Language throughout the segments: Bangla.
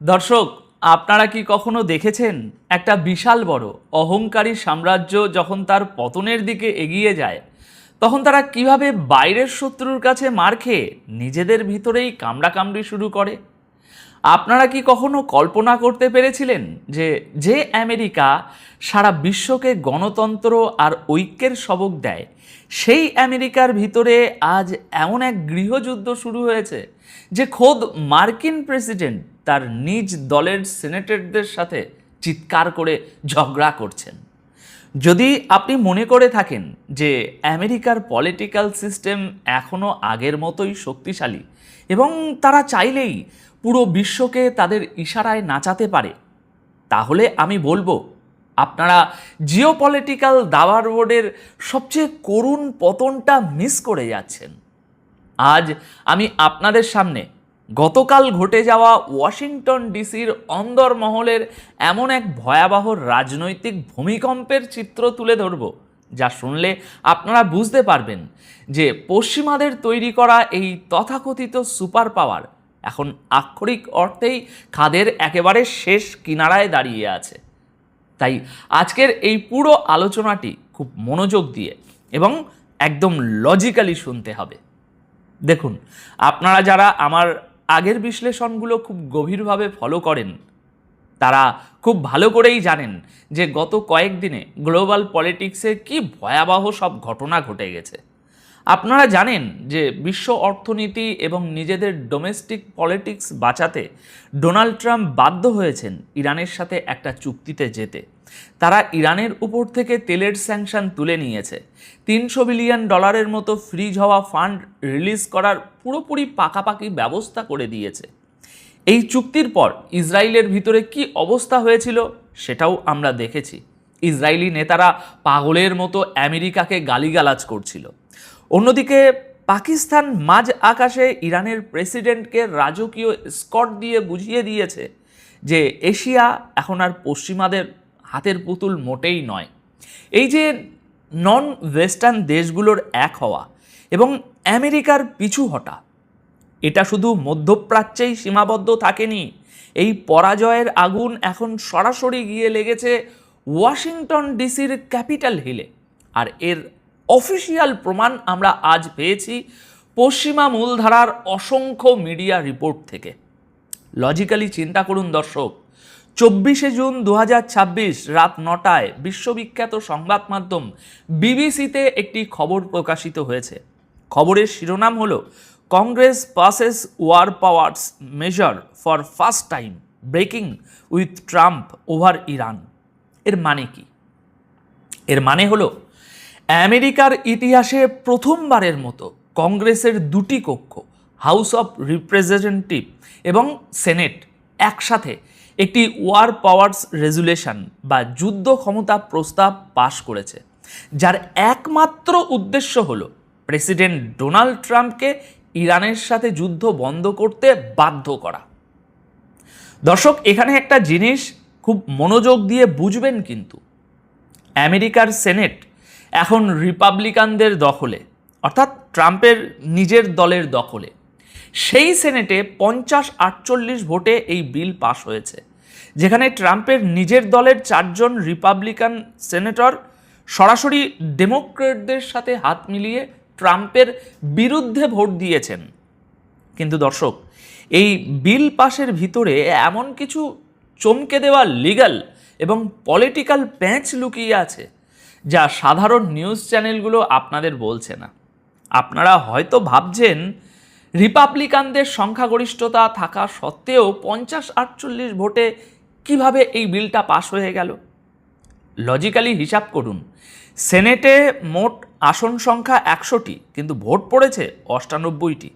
দর্শক, আপনারা কি কখনো দেখেছেন একটা বিশাল বড় অহংকারী সাম্রাজ্য যখন তার পতনের দিকে এগিয়ে যায় তখন তারা কিভাবে বাইরের শত্রুর কাছে মার খেয়ে নিজেদের ভিতরেই কামড়াকামড়ি শুরু করে? আপনারা কি কখনো কল্পনা করতে পেরেছিলেন যে যে আমেরিকা সারা বিশ্বকে গণতন্ত্র আর ঐক্যের সবক দেয়, সেই আমেরিকার ভিতরে আজ এমন এক গৃহযুদ্ধ শুরু হয়েছে যে খোদ মার্কিন প্রেসিডেন্ট তার নিজ দলের সেনেটরদের সাথে চিৎকার করে ঝগড়া করছেন? যদি আপনি মনে করে থাকেন যে আমেরিকার পলিটিক্যাল সিস্টেম এখনও আগের মতোই শক্তিশালী এবং তারা চাইলেই পুরো বিশ্বকে তাদের ইশারায় নাচাতে পারে, তাহলে আমি বলবো আপনারা জিওপলিটিক্যাল দাবার বোর্ডের সবচেয়ে করুণ পতনটা মিস করে যাচ্ছেন। আজ আমি আপনাদের সামনে গতকাল ঘটে যাওয়া ওয়াশিংটন ডিসির অন্দরমহলের এমন এক ভয়াবহ রাজনৈতিক ভূমিকম্পের চিত্র তুলে ধরব, যা শুনলে আপনারা বুঝতে পারবেন যে পশ্চিমাদের তৈরি করা এই তথাকথিত সুপার পাওয়ার এখন আক্ষরিক অর্থেই খাদের একেবারে শেষ কিনারায় দাঁড়িয়ে আছে। তাই আজকের এই পুরো আলোচনাটি খুব মনোযোগ দিয়ে এবং একদম লজিক্যালি শুনতে হবে। দেখুন, আপনারা যারা আমার আগের বিশ্লেষণগুলো খুব গভীরভাবে ফলো করেন তারা খুব ভালো করেই জানেন যে গত কয়েকদিনে গ্লোবাল পলিটিক্সে কি ভয়াবহ সব ঘটনা ঘটে গেছে। আপনারা জানেন যে বিশ্ব অর্থনীতি এবং নিজেদের ডোমেস্টিক পলিটিক্স বাঁচাতে ডোনাল্ড ট্রাম্প বাধ্য হয়েছেন ইরানের সাথে একটা চুক্তিতে যেতে। তারা ইরানের উপর থেকে তেলের স্যাংশন তুলে নিয়েছে, $300 বিলিয়ন মতো ফ্রিজ হওয়া ফান্ড রিলিজ করার পুরোপুরি পাকাপাকি ব্যবস্থা করে দিয়েছে। এই চুক্তির পর ইসরায়েলের ভিতরে কি অবস্থা হয়েছিল সেটাও আমরা দেখেছি। ইসরায়েলি নেতারা পাগলের মতো আমেরিকাকে গালিগালাজ করছিল। অন্যদিকে পাকিস্তান মাঝ আকাশে ইরানের প্রেসিডেন্টকে রাজকীয় স্কট দিয়ে বুঝিয়ে দিয়েছে যে এশিয়া এখন আর পশ্চিমাদের হাতের পুতুল মোটেই নয়। এই যে নন ওয়েস্টার্ন দেশগুলোর এক হওয়া এবং আমেরিকার পিছু হটা, এটা শুধু মধ্যপ্রাচ্যেই সীমাবদ্ধ থাকেনি। এই পরাজয়ের আগুন এখন সরাসরি গিয়ে লেগেছে ওয়াশিংটন ডিসির ক্যাপিটাল হিলে। আর এর অফিসিয়াল প্রমাণ আমরা আজ পেয়েছি পশ্চিমা মূলধারার অসংখ্য মিডিয়া রিপোর্ট থেকে। লজিক্যালি চিন্তা করুন দর্শক, 24শে জুন 2026 রাত 9টায় বিশ্ববিখ্যাত সংবাদ মাধ্যম বিবিসিতে একটি খবর প্রকাশিত হয়েছে। খবরের শিরোনাম হলো Congress passes war powers measure for first time breaking with Trump over Iran. এর মানে কি? এর মানে হলো আমেরিকার ইতিহাসে প্রথমবারের মতো কংগ্রেসের দুটি কক্ষ, হাউস অফ রিপ্রেজেন্টেটিভ এবং সেনেট, একসাথে একটি ওয়ার পাওয়ার্স রেজুলেশন বা যুদ্ধ ক্ষমতা প্রস্তাব পাশ করেছে, যার একমাত্র উদ্দেশ্য হলো প্রেসিডেন্ট ডোনাল্ড ট্রাম্পকে ইরানের সাথে যুদ্ধ বন্ধ করতে বাধ্য করা। দর্শক, এখানে একটা জিনিস খুব মনোযোগ দিয়ে বুঝবেন, কিন্তু আমেরিকার সেনেট এখন রিপাবলিকানদের দখলে, অর্থাৎ ট্রাম্পের নিজের দলের দখলে। সেই সেনেটে 50-48 ভোটে এই বিল পাশ হয়েছে, যেখানে ট্রাম্পের নিজের দলের 4জন রিপাবলিকান সেনেটর সরাসরি ডেমোক্রেটদের সাথে হাত মিলিয়ে ট্রাম্পের বিরুদ্ধে ভোট দিয়েছেন। কিন্তু দর্শক, এই বিল পাশের ভিতরে এমন কিছু চমকে দেওয়া লিগ্যাল এবং পলিটিক্যাল প্যাঁচ লুকিয়ে আছে যা সাধারণ নিউজ চ্যানেলগুলো আপনাদের বলছে না। আপনারা হয়তো ভাবছেন রিপাবলিকানদের সংখ্যাগরিষ্ঠতা থাকা সত্ত্বেও 50-48 ভোটে কিভাবে এই বিলটা পাশ হয়ে গেল। লজিক্যালি হিসাব করুন, সেনেটে মোট আসন সংখ্যা 100টি, কিন্তু ভোট পড়েছে 98টি।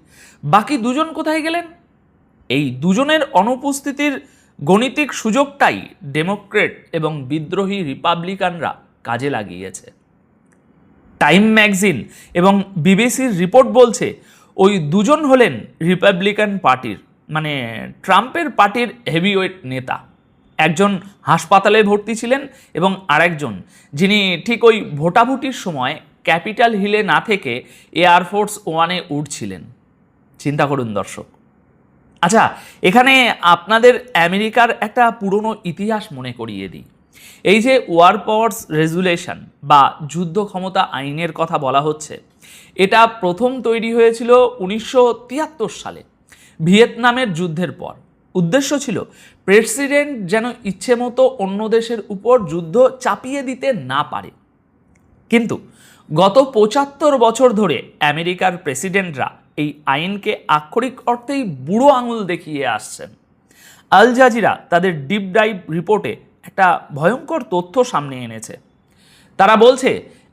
বাকি দুজন কোথায় গেলেন? এই দুজনের অনুপস্থিতির গণিতিক সুযোগটাই ডেমোক্রেট এবং বিদ্রোহী রিপাবলিকানরা কাজে লাগিয়েছে। টাইম ম্যাগাজিন এবং বিবিসির রিপোর্ট বলছে ওই দুজন হলেন রিপাবলিকান পার্টির, মানে ট্রাম্পের পার্টির হেভিওয়েট নেতা। একজন হাসপাতালে ভর্তি ছিলেন এবং আরেকজন যিনি ঠিক ওই ভোটাভুটির সময় ক্যাপিটাল হিলে না থেকে এয়ারফোর্স ওয়ানে উঠছিলেন। চিন্তা করুন দর্শক। আচ্ছা, এখানে আপনাদের আমেরিকার একটা পুরনো ইতিহাস মনে করিয়ে দিই। এই যে ওয়ার পাওয়ার্স রেজুলেশন বা যুদ্ধ ক্ষমতা আইনের কথা বলা হচ্ছে, এটা প্রথম তৈরি হয়েছিল 1973 সালে ভিয়েতনামের যুদ্ধের পর। উদ্দেশ্য ছিল প্রেসিডেন্ট যেন ইচ্ছে মতো অন্য দেশের উপর যুদ্ধ চাপিয়ে দিতে না পারে। কিন্তু গত 75 বছর ধরে আমেরিকার প্রেসিডেন্টরা এই আইনকে আক্ষরিক অর্থেই বুড়ো আঙুল দেখিয়ে আসছেন। আল জাজিরা তাদের ডিপ ডাইভ রিপোর্টে একটা ভয়ঙ্কর তথ্য সামনে এনেছে। তারা বলছে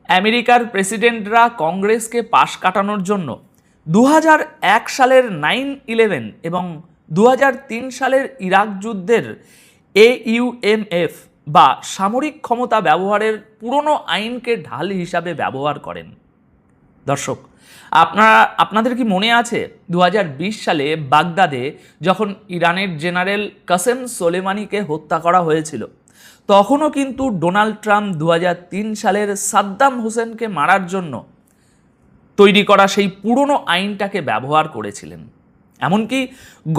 আমেরিকার প্রেসিডেন্টরা কংগ্রেসকে পাশ কাটানোর জন্য 2001 সালের 9/11 এবং 2003 সালের ইরাক যুদ্ধের AUMF বা সামরিক ক্ষমতা ব্যবহারের পুরনো আইনকে ঢাল হিসাবে ব্যবহার করেন। দর্শক, আপনাদের কি মনে আছে 2020 সালে বাগদাদে যখন ইরানের জেনারেল কাসেম সোলেমানিকে হত্যা করা হয়েছিল, তখনও কিন্তু ডোনাল্ড ট্রাম্প 2003 সালের সাদ্দাম হোসেনকে মারার জন্য তৈরি করা সেই পুরনো আইনটাকে ব্যবহার করেছিলেন। এমনকি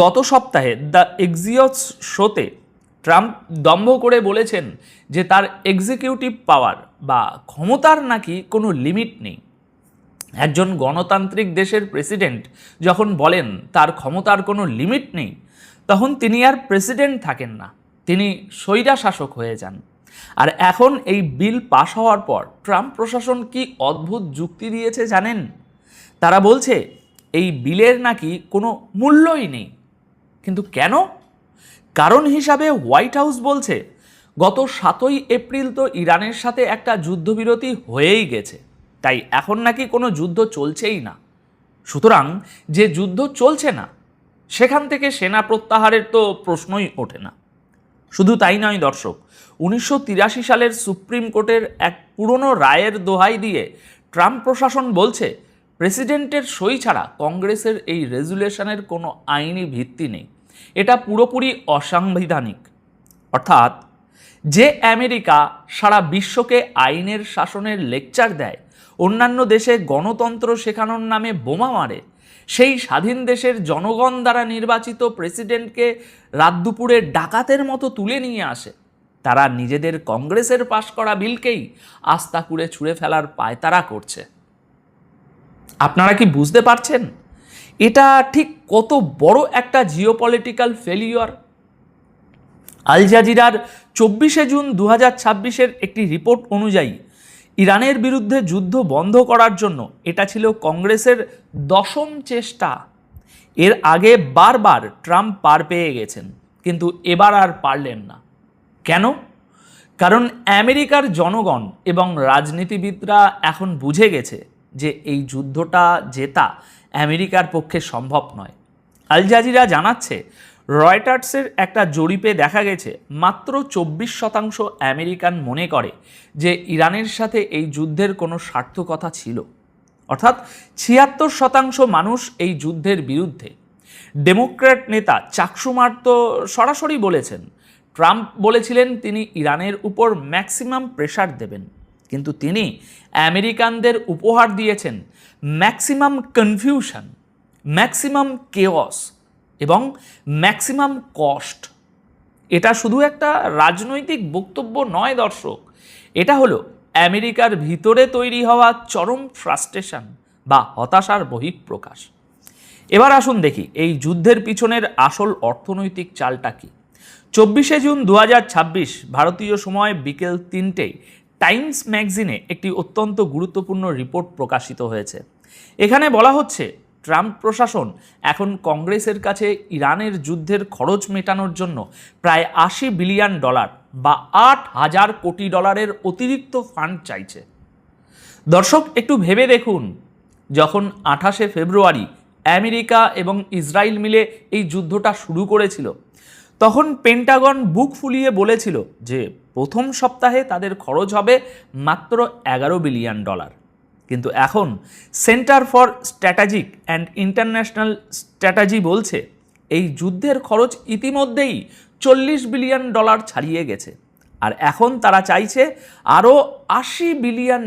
গত সপ্তাহে দ্য এক্সিওস শোতে ট্রাম্প দম্ভ করে বলেছেন যে তার এক্সিকিউটিভ পাওয়ার বা ক্ষমতার নাকি কোনো লিমিট নেই। একজন গণতান্ত্রিক দেশের প্রেসিডেন্ট যখন বলেন তার ক্ষমতার কোনো লিমিট নেই, তখন তিনি আর প্রেসিডেন্ট থাকেন না, তিনি স্বৈরা শাসক হয়ে যান। আর এখন এই বিল পাশ হওয়ার পর ট্রাম্প প্রশাসন কি অদ্ভুত যুক্তি দিয়েছে জানেন? তারা বলছে এই বিলের নাকি কোনো মূল্যই নেই। কিন্তু কেন? কারণ হিসাবে হোয়াইট হাউস বলছে গত 7ই এপ্রিল তো ইরানের সাথে একটা যুদ্ধবিরতি হয়েই গেছে, তাই এখন নাকি কোনো যুদ্ধ চলছেই না। সুতরাং যে যুদ্ধ চলছে না সেখান থেকে সেনা প্রত্যাহারের তো প্রশ্নই ওঠে না। শুধু তাই নয় দর্শক, 1983 সালের সুপ্রিম কোর্টের এক পুরনো রায়ের দোহাই দিয়ে ট্রাম্প প্রশাসন বলছে প্রেসিডেন্টের সই ছাড়া কংগ্রেসের এই রেজুলেশনের কোনো আইনি ভিত্তি নেই, এটা পুরোপুরি অসাংবিধানিক। অর্থাৎ যে আমেরিকা সারা বিশ্বকে আইনের শাসনের লেকচার দেয়, অন্যান্য দেশে গণতন্ত্র শেখানোর নামে বোমা মারে, সেই স্বাধীন দেশের জনগণ দ্বারা নির্বাচিত প্রেসিডেন্টকে রাত দুপুরে ডাকাতের মতো তুলে নিয়ে আসে, তারা নিজেদের কংগ্রেসের পাশ করা বিলকেই আস্থা করে ছুঁড়ে ফেলার পায়তারা করছে। আপনারা কি বুঝতে পারছেন এটা ঠিক কত বড় একটা জিওপলিটিক্যাল ফেলিওর? আল জাজিরার 24 জুন 2026-এর একটি রিপোর্ট অনুযায়ী ইরানের বিরুদ্ধে যুদ্ধ বন্ধ করার জন্য এটা ছিল কংগ্রেসের 10ম চেষ্টা। এর আগে বারবার ট্রাম্প পার পেয়ে গেছেন, কিন্তু এবার আর পারলেন না। কেন? কারণ আমেরিকার জনগণ এবং রাজনীতিবিদরা এখন বুঝে গেছে যে এই যুদ্ধটা জেতা আমেরিকার পক্ষে সম্ভব নয়। আল জাজিরা জানাচ্ছে রয়টার্সের একটা জরিপে দেখা গেছে মাত্র 24% আমেরিকান মনে করে যে ইরানের সাথে এই যুদ্ধের কোনো সার্থকতা ছিল। অর্থাৎ 76% মানুষ এই যুদ্ধের বিরুদ্ধে। ডেমোক্র্যাট নেতা চাক শুমার তো সরাসরি বলেছেন ট্রাম্প বলেছিলেন তিনি ইরানের উপর ম্যাক্সিমাম প্রেশার দেবেন, কিন্তু তিনি আমেরিকানদের উপহার দিয়েছেন ম্যাক্সিমাম কনফিউশন, ম্যাক্সিমাম কেওস এবং ম্যাক্সিমাম কস্ট। এটা শুধু একটা রাজনৈতিক বক্তব্য নয় দর্শক, এটা হলো আমেরিকার ভিতরে তৈরি হওয়া চরম ফ্রাস্ট্রেশন বা হতাশার বহিঃপ্রকাশ। এবার আসুন দেখি এই যুদ্ধের পিছনের আসল অর্থনৈতিক চালটা কি। 24 জুন 2026 ভারতীয় সময় বিকেল 3টেয় টাইমস ম্যাগাজিনে একটি অত্যন্ত গুরুত্বপূর্ণ রিপোর্ট প্রকাশিত হয়েছে। এখানে বলা হচ্ছে ট্রাম্প প্রশাসন এখন কংগ্রেসের কাছে ইরানের যুদ্ধের খরচ মেটানোর জন্য প্রায় $80 বিলিয়ন বা $8,000 কোটি অতিরিক্ত ফান্ড চাইছে। দর্শক, একটু ভেবে দেখুন, যখন 28 ফেব্রুয়ারি আমেরিকা এবং ইসরায়েল মিলে এই যুদ্ধটা শুরু করেছিল, তখন পেন্টাগন বুক ফুলিয়ে বলেছিল যে প্রথম সপ্তাহে তাদের খরচ হবে মাত্র $11 বিলিয়ন। কিন্তু এখন centre for strategic and international strategy বলছে এই যুদ্ধের খরচ ইতিমধ্যেই $40 বিলিয়ন ছাড়িয়ে গেছে, আর এখন তারা চাইছে আরও $80 বিলিয়ন।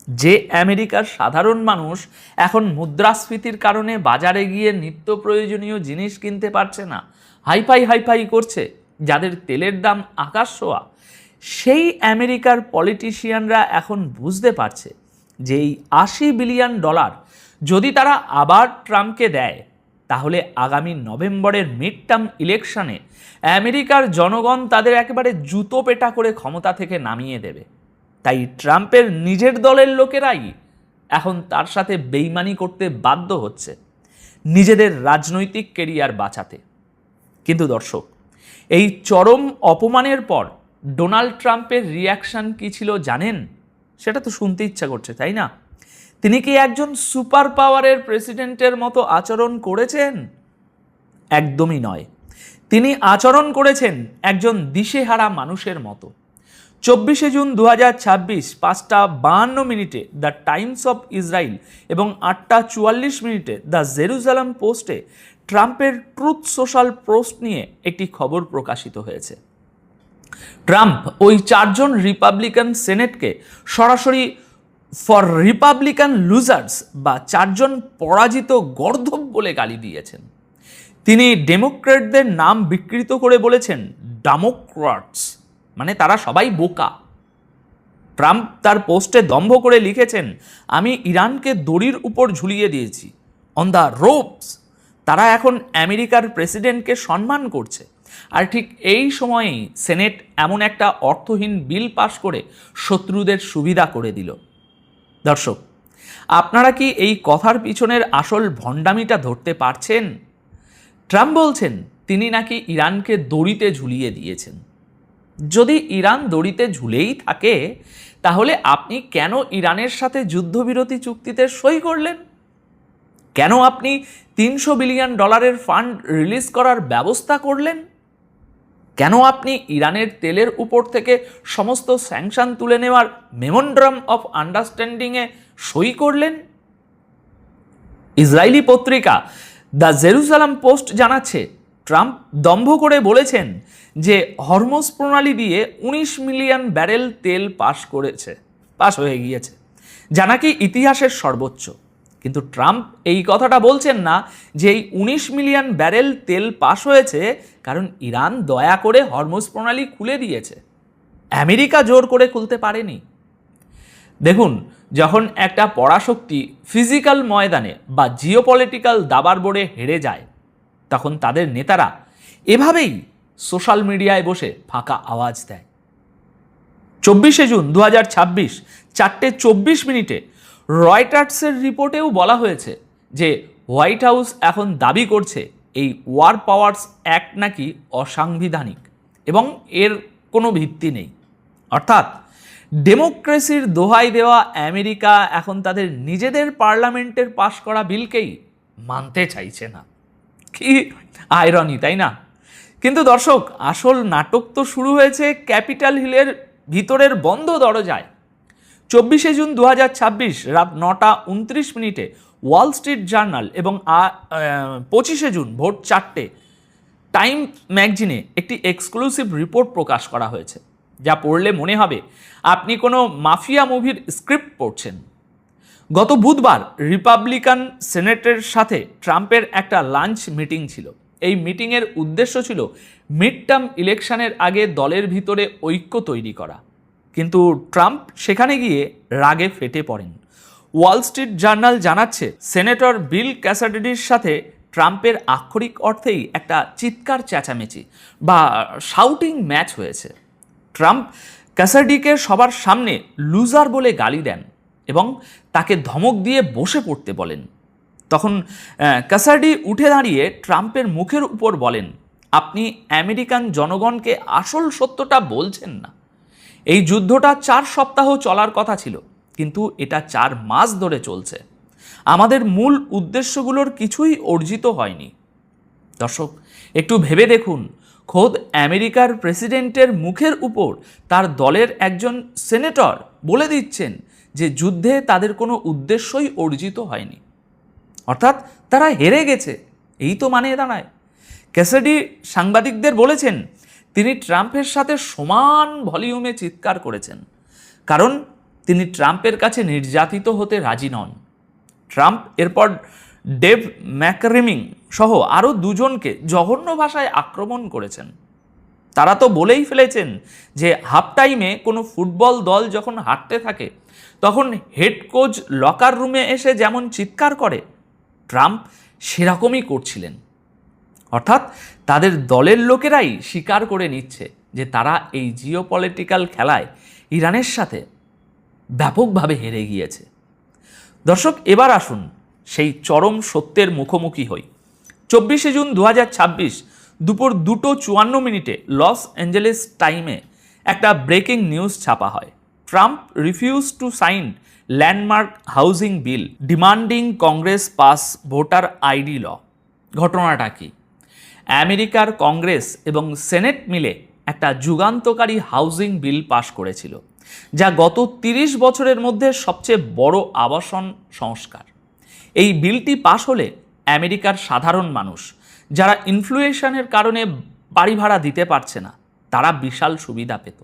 যে আমেরিকার সাধারণ মানুষ এখন মুদ্রাস্ফীতির কারণে বাজারে গিয়ে নিত্য প্রয়োজনীয় জিনিস কিনতে পারছে না, হাইফাই করছে, যাদের তেলের দাম আকাশ ছোঁয়া, সেই আমেরিকার পলিটিশিয়ানরা এখন বুঝতে পারছে যে এই $80 বিলিয়ন যদি তারা আবার ট্রাম্পকে দেয়, তাহলে আগামী নভেম্বরের মিড টার্ম ইলেকশনে আমেরিকার জনগণ তাদের একেবারে জুতো পেটা করে ক্ষমতা থেকে নামিয়ে দেবে। তাই ট্রাম্পের নিজের দলের লোকেরাই এখন তার সাথে বেইমানি করতে বাধ্য হচ্ছে নিজেদের রাজনৈতিক কেরিয়ার বাঁচাতে। কিন্তু দর্শক, এই চরম অপমানের পর ডোনাল্ড ট্রাম্পের রিয়াকশন কি ছিল জানেন? সেটা তো শুনতে ইচ্ছা করছে, তাই না? তিনি কি একজন সুপার পাওয়ারের প্রেসিডেন্টের মতো আচরণ করেছেন? একদমই নয়। তিনি আচরণ করেছেন একজন দিশেহারা মানুষের মতো। 24শে June 2026 5:52 the Times of Israel এবং 8:44 দ্য জেরুজালেম পোস্টে ট্রাম্পের ট্রুথ সোশ্যাল পোস্ট নিয়ে একটি খবর প্রকাশিত হয়েছে। ট্রাম্প ওই 4 জন রিপাবলিকান সেনেটকে সরাসরি ফর রিপাবলিকান লুজার্স বা 4 জন পরাজিত গর্ধব বলে গালি দিয়েছেন। তিনি ডেমোক্র্যাটদের নাম বিকৃত করে বলেছেন ডেমোক্র্যাটস, মানে তারা সবাই বোকা। ট্রাম্প তার পোস্টে দম্ভ করে লিখেছেন, আমি ইরানকে দড়ির উপর ঝুলিয়ে দিয়েছি, অন দ্য রোপস। তারা এখন আমেরিকার প্রেসিডেন্টকে সম্মান করছে। আর ঠিক এই সময়েই সেনেট এমন একটা অর্থহীন বিল পাশ করে শত্রুদের সুবিধা করে দিল। দর্শক, আপনারা কি এই কথার পিছনের আসল ভণ্ডামিটা ধরতে পারছেন? ট্রাম্প বলছেন তিনি নাকি ইরানকে দড়িতে ঝুলিয়ে দিয়েছেন। যদি ইরান দড়িতে ঝুলেই থাকে, তাহলে আপনি কেন ইরানের সাথে যুদ্ধবিরতি চুক্তিতে সই করলেন? কেন আপনি $300 বিলিয়ন ফান্ড রিলিজ করার ব্যবস্থা করলেন? কেন আপনি ইরানের তেলের উপর থেকে সমস্ত স্যাংশন তুলে নেওয়ার মেমোরান্ডাম অফ আন্ডারস্ট্যান্ডিংয়ে সই করলেন? ইসরায়েলি পত্রিকা দ্য জেরুজালেম পোস্ট জানাচ্ছে, ট্রাম্প দম্ভ করে বলেছেন যে হরমুজ প্রণালী দিয়ে 19 মিলিয়ন ব্যারেল তেল পাস হয়ে গিয়েছে, যা নাকি ইতিহাসের সর্বোচ্চ। কিন্তু ট্রাম্প এই কথাটা বলছেন না যে এই 19 মিলিয়ন ব্যারেল তেল পাস হয়েছে কারণ ইরান দয়া করে হরমুজ প্রণালী খুলে দিয়েছে। আমেরিকা জোর করে খুলতে পারেনি। দেখুন, যখন একটা পরাশক্তি ফিজিক্যাল ময়দানে বা জিওপলিটিক্যাল দাবার বোর্ডে হেরে যায়, তখন তাদের নেতারা এভাবেই সোশ্যাল মিডিয়ায় বসে ফাঁকা আওয়াজ দেয়। 24শে জুন 2026 4:24 রয়টার্সের রিপোর্টেও বলা হয়েছে যে হোয়াইট হাউস এখন দাবি করছে এই ওয়ার পাওয়ার্স অ্যাক্ট নাকি অসাংবিধানিক এবং এর কোনো ভিত্তি নেই। অর্থাৎ ডেমোক্রেসির দোহাই দেওয়া আমেরিকা এখন তাদের নিজেদের পার্লামেন্টের পাশ করা বিলকেই মানতে চাইছে না। কি আইরনি, তাই না? কিন্তু দর্শক, আসল নাটক তো শুরু হয়েছে ক্যাপিটাল হিলের ভিতরের বন্ধ দরজায়। 24শে জুন 2026 রাত 9:29 ওয়াল স্ট্রিট জার্নাল এবং 25শে জুন ভোর 4টে টাইম ম্যাগাজিনে একটি এক্সক্লুসিভ রিপোর্ট প্রকাশ করা হয়েছে, যা পড়লে মনে হবে আপনি কোনো মাফিয়া মুভির স্ক্রিপ্ট পড়ছেন। গত বুধবার রিপাবলিকান সেনেটের সাথে ট্রাম্পের একটা লাঞ্চ মিটিং ছিল। এই মিটিংয়ের উদ্দেশ্য ছিল মিড টার্ম ইলেকশনের আগে দলের ভিতরে ঐক্য তৈরি করা। কিন্তু ট্রাম্প সেখানে গিয়ে রাগে ফেটে পড়েন। ওয়াল স্ট্রিট জার্নাল জানাচ্ছে, সেনেটর বিল ক্যাসাডির সাথে ট্রাম্পের আক্ষরিক অর্থেই একটা চিৎকার চেঁচামেচি বা শাউটিং ম্যাচ হয়েছে। ট্রাম্প ক্যাসাডিকে সবার সামনে লুজার বলে গালি দেন এবং তাকে ধমক দিয়ে বসে পড়তে বলেন। তখন ক্যাসাডি উঠে দাঁড়িয়ে ট্রাম্পের মুখের উপর বলেন, আপনি আমেরিকান জনগণকে আসল সত্যটা বলছেন না। এই যুদ্ধটা 4 সপ্তাহ চলার কথা ছিল, কিন্তু এটা 4 মাস ধরে চলছে। আমাদের মূল উদ্দেশ্যগুলোর কিছুই অর্জিত হয়নি। দর্শক, একটু ভেবে দেখুন, খোদ আমেরিকার প্রেসিডেন্টের মুখের উপর তার দলের একজন সেনেটর বলে দিচ্ছেন যে যুদ্ধে তাদের কোনো উদ্দেশ্যই অর্জিত হয়নি, অর্থাৎ তারা হেরে গেছে। এই তো মানে দাঁড়ায়। ক্যাসাডি সাংবাদিকদের বলেছেন তিনি ট্রাম্পের সাথে সমান ভলিউমে চিৎকার করেছেন, কারণ তিনি ট্রাম্পের কাছে নির্যাতিত হতে রাজি নন। ট্রাম্প এরপর ডেভ ম্যাকরেমিং সহ আরও দুজনকে জঘন্য ভাষায় আক্রমণ করেছেন। তারা তো বলেই ফেলেছেন যে হাফ টাইমে কোনো ফুটবল দল যখন হারতে থাকে তখন হেড কোচ লকার রুমে এসে যেমন চিৎকার করে, ট্রাম্প সেরকমই করছিলেন। অর্থাৎ তাদের দলের লোকেরাই স্বীকার করে নিচ্ছে যে তারা এই জিওপলিটিক্যাল খেলায় ইরানের সাথে ব্যাপকভাবে হেরে গিয়েছে। দর্শক, এবার আসুন সেই চরম সত্যের মুখোমুখি হই। 24শে জুন 2026 দুপুর 2:54 লস অ্যাঞ্জেলেস টাইমে একটা ব্রেকিং নিউজ ছাপা হয়। Trump refuse to sign landmark housing bill demanding Congress pass voter ID law. ঘটনাটা কি? আমেরিকার কংগ্রেস এবং সেনেট মিলে একটা যুগান্তকারী হাউজিং বিল পাশ করেছিল, যা গত 30 বছরের মধ্যে সবচেয়ে বড় আবাসন সংস্কার। এই বিলটি পাশ হলে আমেরিকার সাধারণ মানুষ যারা ইনফ্লেশনের কারণে বাড়ি ভাড়া দিতে পারছে না, তারা বিশাল সুবিধা পেত।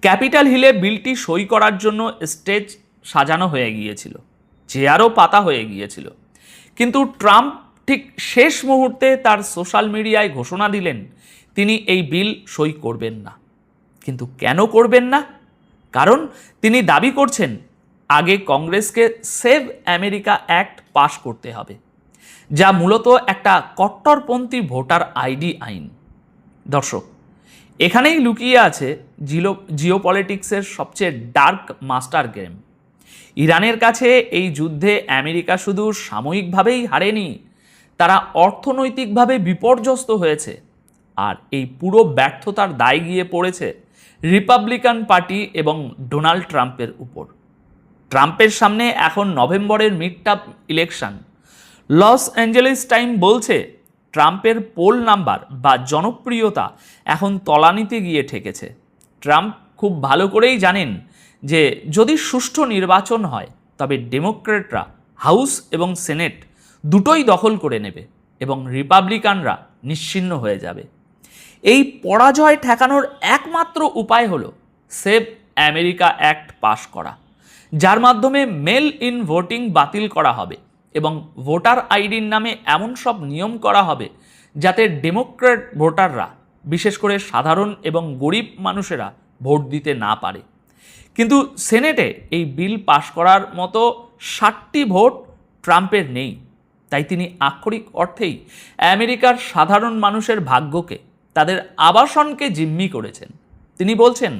ক্যাপিটাল হিলে বিলটি সই করার জন্য স্টেজ সাজানো হয়ে গিয়েছিল, চেয়ারও পাতা হয়ে গিয়েছিল, কিন্তু ট্রাম্প ঠিক শেষ মুহূর্তে তার সোশ্যাল মিডিয়ায় ঘোষণা দিলেন তিনি এই বিল সই করবেন না। কিন্তু কেন করবেন না? কারণ তিনি দাবি করছেন আগে কংগ্রেসকে সেভ আমেরিকা অ্যাক্ট পাশ করতে হবে, যা মূলত একটা কট্টরপন্থী ভোটার আইডি আইন। দর্শক, এখানেই লুকিয়ে আছে জিওপলিটিক্সের সবচেয়ে ডার্ক মাস্টার গেম। ইরানের কাছে এই যুদ্ধে আমেরিকা শুধু সাময়িকভাবেই হারেনি, তারা অর্থনৈতিকভাবে বিপর্যস্ত হয়েছে। আর এই পুরো ব্যর্থতার দায় গিয়ে পড়েছে রিপাবলিকান পার্টি এবং ডোনাল্ড ট্রাম্পের উপর। ট্রাম্পের সামনে এখন নভেম্বরের mid term election. Los Angeles time বলছে ট্রাম্পের পোল নাম্বার বা জনপ্রিয়তা এখন তলানিতে গিয়ে ঠেকেছে। ট্রাম্প খুব ভালো করেই জানেন যে যদি সুষ্ঠু নির্বাচন হয় তবে ডেমোক্রেটরা হাউস এবং সেনেট দুটোই দখল করে নেবে এবং রিপাবলিকানরা নিশ্চিহ্ন হয়ে যাবে। এই পরাজয় ঠেকানোর একমাত্র উপায় হলো সেভ আমেরিকা অ্যাক্ট পাশ করা, যার মাধ্যমে মেল ইন ভোটিং বাতিল করা হবে এবং ভোটার আইডির নামে এমন সব নিয়ম করা হবে যাতে ডেমোক্রেট ভোটাররা, বিশেষ করে সাধারণ এবং গরিব মানুষেরা ভোট দিতে না পারে। কিন্তু সেনেটে এই বিল পাশ করার মতো 60টি ভোট ট্রাম্পের নেই, তাই তিনি আক্ষরিক অর্থেই আমেরিকার সাধারণ মানুষের ভাগ্যকে, তাদের আবাসনকে জিম্মি করেছেন। তিনি বলছেন,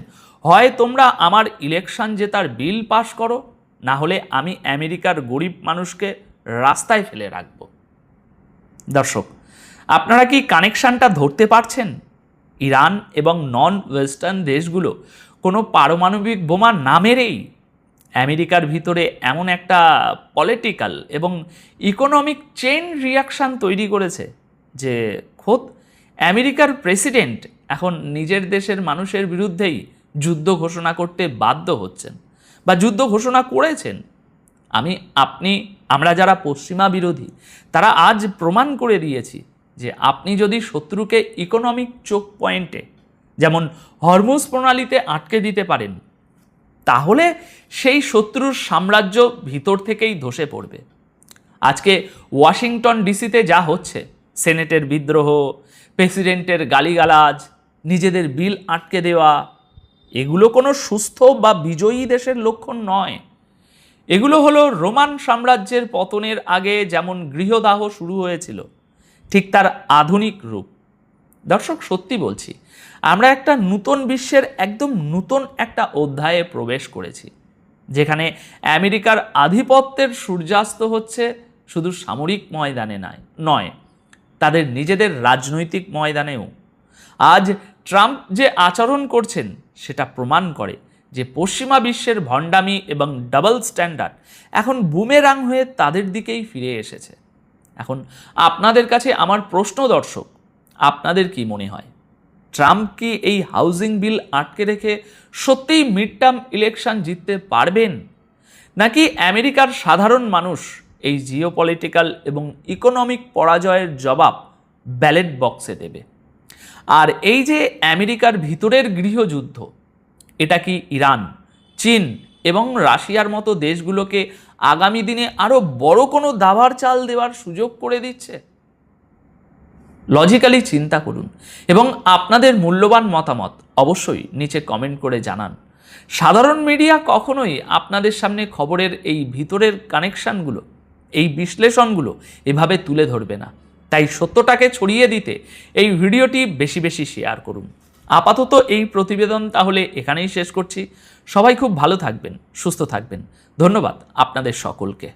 হয় তোমরা আমার ইলেকশন জেতার বিল পাশ করো, না হলে আমি আমেরিকার গরিব মানুষকে রাস্তায় ফেলে রাখব। দর্শক, আপনারা কি কানেকশনটা ধরতে পারছেন? ইরান এবং নন ওয়েস্টার্ন দেশগুলো কোনো পারমাণবিক বোমা না মেরেই আমেরিকার ভিতরে এমন একটা পলিটিক্যাল এবং ইকোনমিক চেইন রিয়াকশান তৈরি করেছে যে খোদ আমেরিকার প্রেসিডেন্ট এখন নিজের দেশের মানুষের বিরুদ্ধেই যুদ্ধ ঘোষণা করতে বাধ্য হচ্ছেন বা যুদ্ধ ঘোষণা করেছেন। আমরা যারা পশ্চিমা বিরোধী তারা আজ প্রমাণ করে দিয়েছি যে আপনি যদি শত্রুকে ইকোনমিক চোক পয়েন্টে, যেমন হরমুজ প্রণালীতে আটকে দিতে পারেন, তাহলে সেই শত্রুর সাম্রাজ্য ভিতর থেকেই ধসে পড়বে। আজকে ওয়াশিংটন ডিসিতে যা হচ্ছে, সেনেটের বিদ্রোহ, প্রেসিডেন্টের গালিগালাজ, নিজেদের বিল আটকে দেওয়া, এগুলো কোনো সুস্থ বা বিজয়ী দেশের লক্ষণ নয়। এগুলো হলো রোমান সাম্রাজ্যের পতনের আগে যেমন গৃহদাহ শুরু হয়েছিল, ঠিক তার আধুনিক রূপ। দর্শক, সত্যি বলছি, আমরা একটা নতুন বিশ্বের একদম নতুন একটা অধ্যায়ে প্রবেশ করেছি, যেখানে আমেরিকার আধিপত্যের সূর্যাস্ত হচ্ছে শুধু সামরিক ময়দানে নয়, তাদের নিজেদের রাজনৈতিক ময়দানেও। আজ ট্রাম্প যে আচরণ করছেন সেটা প্রমাণ করে যে পশ্চিমা বিশ্বের ভণ্ডামি এবং ডাবল স্ট্যান্ডার্ড এখন বুমেরাং হয়ে তাদের দিকেই ফিরে এসেছে। এখন আপনাদের কাছে আমার প্রশ্ন, দর্শক, আপনাদের কি মনে হয়, ট্রাম্প কি এই হাউজিং বিল আটকে রেখে সত্যিই মিড টার্ম ইলেকশন জিততে পারবেন, নাকি আমেরিকার সাধারণ মানুষ এই জিওপলিটিক্যাল এবং ইকোনমিক পরাজয়ের জবাব ব্যালট বক্সে দেবে? আর এই যে আমেরিকার ভিতরের গৃহযুদ্ধ, এটা কি ইরান, চীন এবং রাশিয়ার মতো দেশগুলোকে আগামী দিনে আরও বড় কোনো দাবার চাল দেওয়ার সুযোগ করে দিচ্ছে? লজিক্যালি চিন্তা করুন এবং আপনাদের মূল্যবান মতামত অবশ্যই নিচে কমেন্ট করে জানান। সাধারণ মিডিয়া কখনোই আপনাদের সামনে খবরের এই ভিতরের কানেকশানগুলো, এই বিশ্লেষণগুলো এভাবে তুলে ধরবে না। তাই সত্যটাকে ছড়িয়ে দিতে এই ভিডিওটি বেশি বেশি শেয়ার করুন। আপাতত এই প্রতিবেদন তাহলে এখানেই শেষ করছি। সবাই খুব ভালো থাকবেন, সুস্থ থাকবেন। ধন্যবাদ আপনাদের সকলকে।